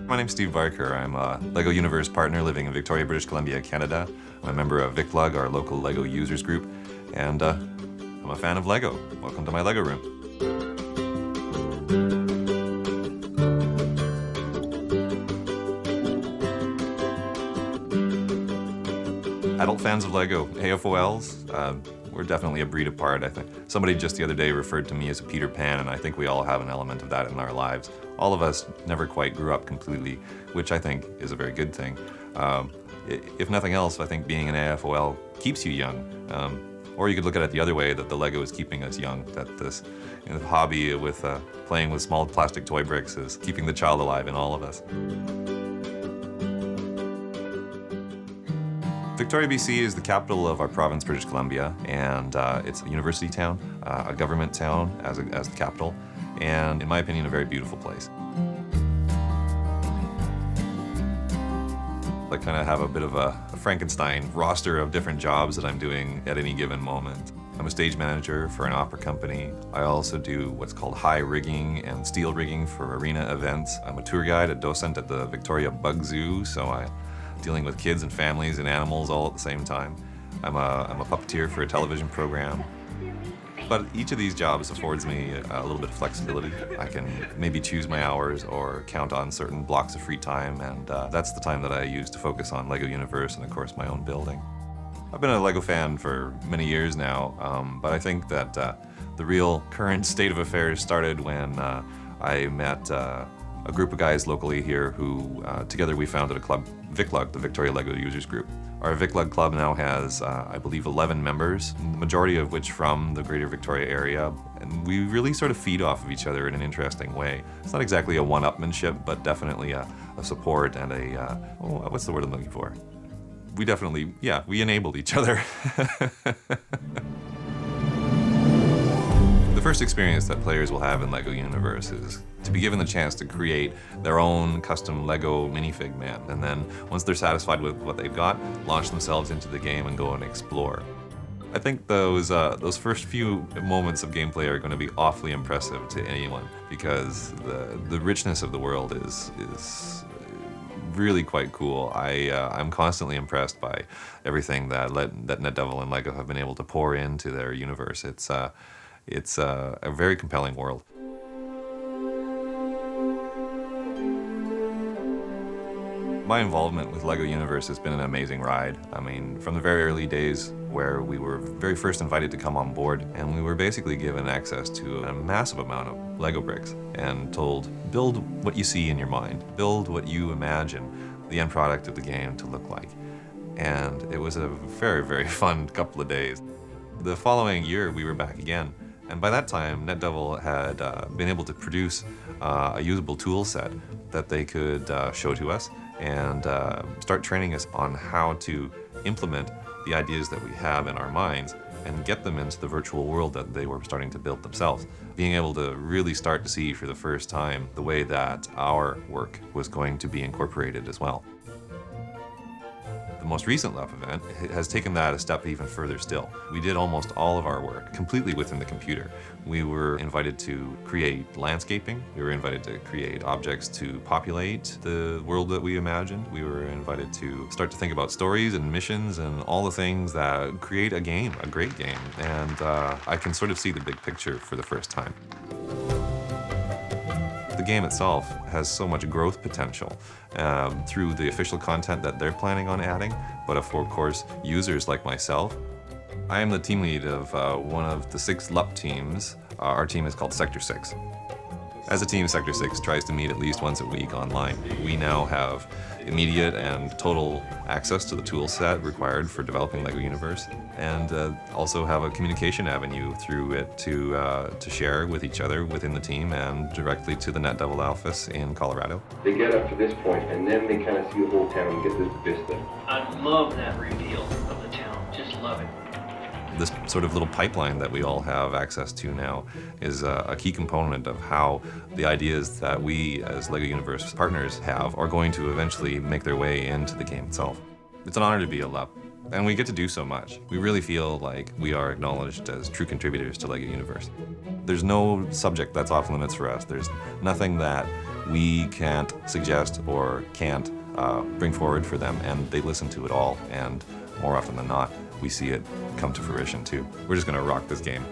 My name's Steve Barker. I'm a LEGO Universe partner living in Victoria, British Columbia, Canada. I'm a member of VicLug, our local LEGO users group, and I'm a fan of LEGO. Welcome to my LEGO room. Adult fans of LEGO, AFOLs, we're definitely a breed apart, I think. Somebody just the other day referred to me as a Peter Pan, and I think we all have an element of that in our lives. All of us never quite grew up completely, which I think is a very good thing. If nothing else, I think being an AFOL keeps you young. Or you could look at it the other way, that the LEGO is keeping us young, that this hobby with playing with small plastic toy bricks is keeping the child alive in all of us. Victoria, BC is the capital of our province, British Columbia, and it's a university town, a government town as the capital, and in my opinion, a very beautiful place. I kind of have a bit of a Frankenstein roster of different jobs that I'm doing at any given moment. I'm a stage manager for an opera company. I also do what's called high rigging and steel rigging for arena events. I'm a tour guide, a docent at the Victoria Bug Zoo, so I'm dealing with kids and families and animals all at the same time. I'm a puppeteer for a television program. But each of these jobs affords me a little bit of flexibility. I can maybe choose my hours or count on certain blocks of free time, and that's the time that I use to focus on LEGO Universe and, of course, my own building. I've been a LEGO fan for many years now, but I think that the real current state of affairs started when I met a group of guys locally here who, together we founded a club, VicLug, the Victoria LEGO Users Group. Our VicLug club now has, I believe, 11 members, the majority of which from the greater Victoria area, and we really sort of feed off of each other in an interesting way. It's not exactly a one-upmanship, but definitely a support and what's the word I'm looking for? We definitely, we enable each other. The first experience that players will have in LEGO Universe is to be given the chance to create their own custom LEGO minifig man, and then once they're satisfied with what they've got, launch themselves into the game and go and explore. I think those first few moments of gameplay are going to be awfully impressive to anyone, because the richness of the world is really quite cool. I'm constantly impressed by everything that NetDevil and LEGO have been able to pour into their universe. It's a very compelling world. My involvement with LEGO Universe has been an amazing ride. I mean, from the very early days where we were very first invited to come on board, and we were basically given access to a massive amount of LEGO bricks and told, build what you see in your mind, build what you imagine the end product of the game to look like. And it was a very, very fun couple of days. The following year, we were back again. And by that time, NetDevil had been able to produce a usable tool set that they could show to us and start training us on how to implement the ideas that we have in our minds and get them into the virtual world that they were starting to build themselves. Being able to really start to see for the first time the way that our work was going to be incorporated as well. The most recent LUP event has taken that a step even further still. We did almost all of our work completely within the computer. We were invited to create landscaping. We were invited to create objects to populate the world that we imagined. We were invited to start to think about stories and missions and all the things that create a game, a great game. And I can sort of see the big picture for the first time. The game itself has so much growth potential through the official content that they're planning on adding, but of course, users like myself. I am the team lead of one of the 6 LUP teams. Our team is called Sector 6. As a team, Sector 6 tries to meet at least once a week online. We now have immediate and total access to the tool set required for developing LEGO Universe, and also have a communication avenue through it to share with each other within the team and directly to the NetDevil office in Colorado. They get up to this point and then they kind of see the whole town and get this vista. I love that reveal of the town, just love it. This sort of little pipeline that we all have access to now is a key component of how the ideas that we as LEGO Universe partners have are going to eventually make their way into the game itself. It's an honor to be a LUP, and we get to do so much. We really feel like we are acknowledged as true contributors to LEGO Universe. There's no subject that's off limits for us. There's nothing that we can't suggest or can't bring forward for them, and they listen to it all, and more often than not, we see it come to fruition too. We're just gonna rock this game.